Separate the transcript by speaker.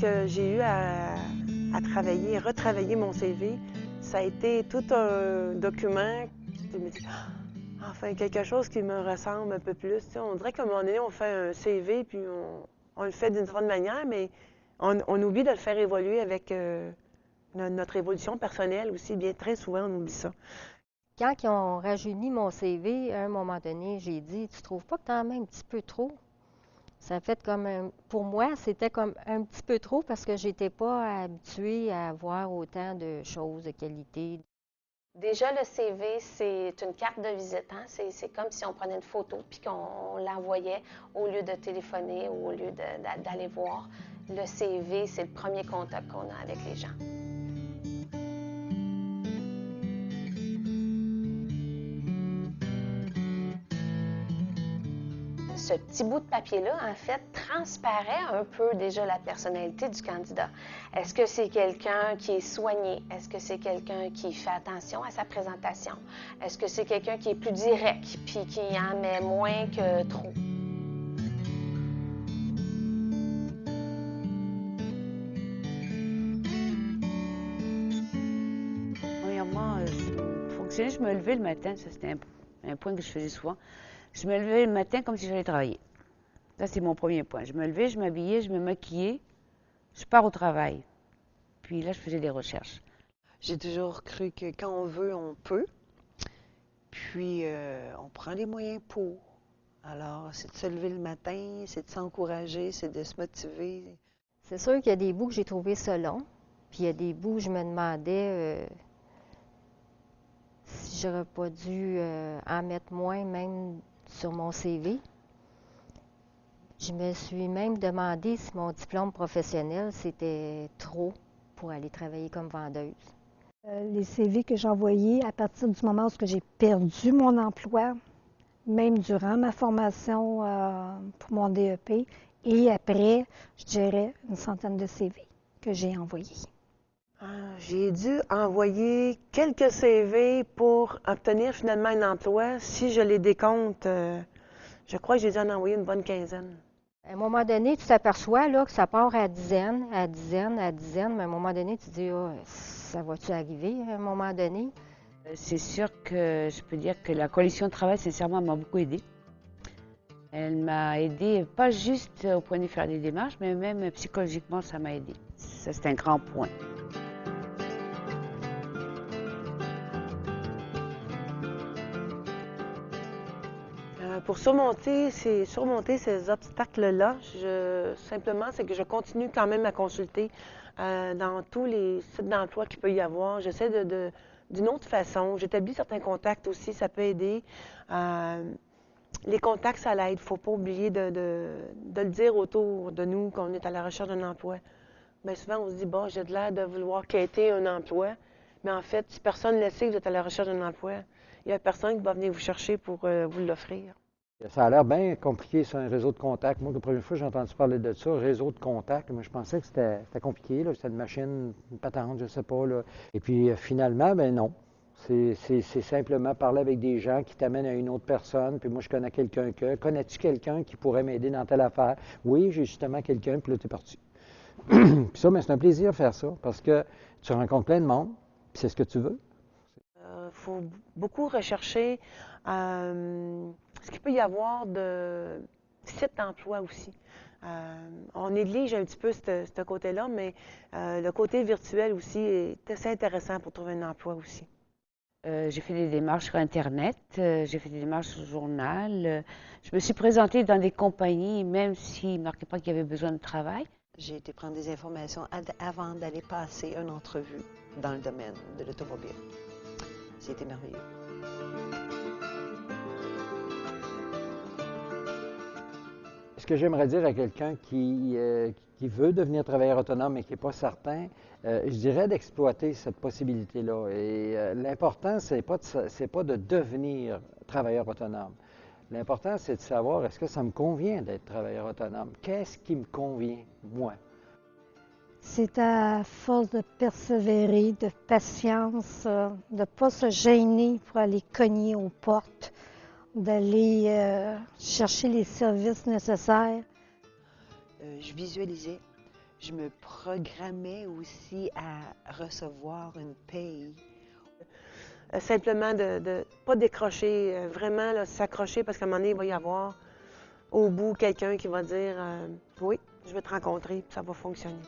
Speaker 1: que j'ai eu à travailler, retravailler mon CV, ça a été tout un document qui me dit enfin quelque chose qui me ressemble un peu plus. Tu sais, on dirait qu'à un moment donné, on fait un CV puis on le fait d'une certaine manière, mais on oublie de le faire évoluer avec notre évolution personnelle aussi. Bien très souvent, on oublie ça.
Speaker 2: Quand ils ont rajeuni mon CV, à un moment donné, j'ai dit, tu trouves pas que t'en mets un petit peu trop? Ça a fait comme pour moi, c'était comme un petit peu trop parce que j'étais pas habituée à voir autant de choses de qualité.
Speaker 3: Déjà, le CV, c'est une carte de visite. Hein? C'est comme si on prenait une photo puis qu'on l'envoyait au lieu de téléphoner ou au lieu d'aller voir. Le CV, c'est le premier contact qu'on a avec les gens. Ce petit bout de papier-là, en fait, transparaît un peu déjà la personnalité du candidat. Est-ce que c'est quelqu'un qui est soigné? Est-ce que c'est quelqu'un qui fait attention à sa présentation? Est-ce que c'est quelqu'un qui est plus direct puis qui en met moins que trop?
Speaker 4: Premièrement, fonctionner, je me levais le matin, ça c'était un point que je faisais souvent. Je me levais le matin comme si j'allais travailler. Ça, c'est mon premier point. Je me levais, je m'habillais, je me maquillais, je pars au travail. Puis là, je faisais des recherches.
Speaker 5: J'ai toujours cru que quand on veut, on peut. Puis, on prend les moyens pour. Alors, c'est de se lever le matin, c'est de s'encourager, c'est de se motiver.
Speaker 2: C'est sûr qu'il y a des bouts que j'ai trouvé ça long, puis il y a des bouts où je me demandais si j'aurais pas dû en mettre moins même sur mon CV. Je me suis même demandé si mon diplôme professionnel, c'était trop pour aller travailler comme vendeuse.
Speaker 6: Les CV que j'ai envoyés à partir du moment où j'ai perdu mon emploi, même durant ma formation pour mon DEP, et après, je dirais une centaine de CV que j'ai envoyés.
Speaker 1: J'ai dû envoyer quelques CV pour obtenir finalement un emploi. Si je les décompte, je crois que j'ai dû en envoyer une bonne quinzaine.
Speaker 2: À un moment donné, tu t'aperçois là, que ça part à dizaines, à dizaines, à dizaines, mais à un moment donné, tu te dis, oh, ça va-tu arriver à un moment donné?
Speaker 4: C'est sûr que je peux dire que la coalition de travail, sincèrement, m'a beaucoup aidée. Elle m'a aidée, pas juste au point de faire des démarches, mais même psychologiquement, ça m'a aidée. Ça, c'est un grand point.
Speaker 1: Pour surmonter ces obstacles-là, simplement, c'est que je continue quand même à consulter dans tous les sites d'emploi qu'il peut y avoir. J'essaie d'une autre façon. J'établis certains contacts aussi, ça peut aider. Les contacts, ça l'aide. Il ne faut pas oublier de le dire autour de nous qu'on est à la recherche d'un emploi. Bien souvent, on se dit, bon, j'ai de l'air de vouloir quêter un emploi. Mais en fait, si personne ne le sait que vous êtes à la recherche d'un emploi, il n'y a personne qui va venir vous chercher pour vous l'offrir.
Speaker 7: Ça a l'air bien compliqué, ça, un réseau de contacts. Moi, la première fois que j'ai entendu parler de ça, réseau de contacts, moi, je pensais que c'était compliqué, là. C'était une machine, une patente, je ne sais pas, là. Et puis, finalement, ben non. C'est simplement parler avec des gens qui t'amènent à une autre personne, puis moi, je connais quelqu'un que. Connais-tu quelqu'un qui pourrait m'aider dans telle affaire? Oui, j'ai justement quelqu'un, puis là, t'es parti. Puis ça, mais c'est un plaisir de faire ça, parce que tu rencontres plein de monde, puis c'est ce que tu veux.
Speaker 1: Il faut beaucoup rechercher ce qu'il peut y avoir de sites d'emploi aussi. On néglige un petit peu ce côté-là, mais le côté virtuel aussi est assez intéressant pour trouver un emploi aussi.
Speaker 4: J'ai fait des démarches sur Internet, j'ai fait des démarches sur le journal. Je me suis présentée dans des compagnies, même s'ils ne marquaient pas qu'il y avait besoin de travail.
Speaker 5: J'ai été prendre des informations avant d'aller passer une entrevue dans le domaine de l'automobile. C'était merveilleux.
Speaker 7: Ce que j'aimerais dire à quelqu'un qui veut devenir travailleur autonome mais qui n'est pas certain, je dirais d'exploiter cette possibilité-là. Et l'important, c'est pas de devenir travailleur autonome. L'important, c'est de savoir est-ce que ça me convient d'être travailleur autonome? Qu'est-ce qui me convient, moi?
Speaker 6: C'est à force de persévérer, de patience, de ne pas se gêner pour aller cogner aux portes, d'aller chercher les services nécessaires.
Speaker 5: Je visualisais Je me programmais aussi à recevoir une paye.
Speaker 1: Simplement de pas décrocher, vraiment là, s'accrocher parce qu'à un moment donné, il va y avoir au bout quelqu'un qui va dire oui, je vais te rencontrer, puis ça va fonctionner.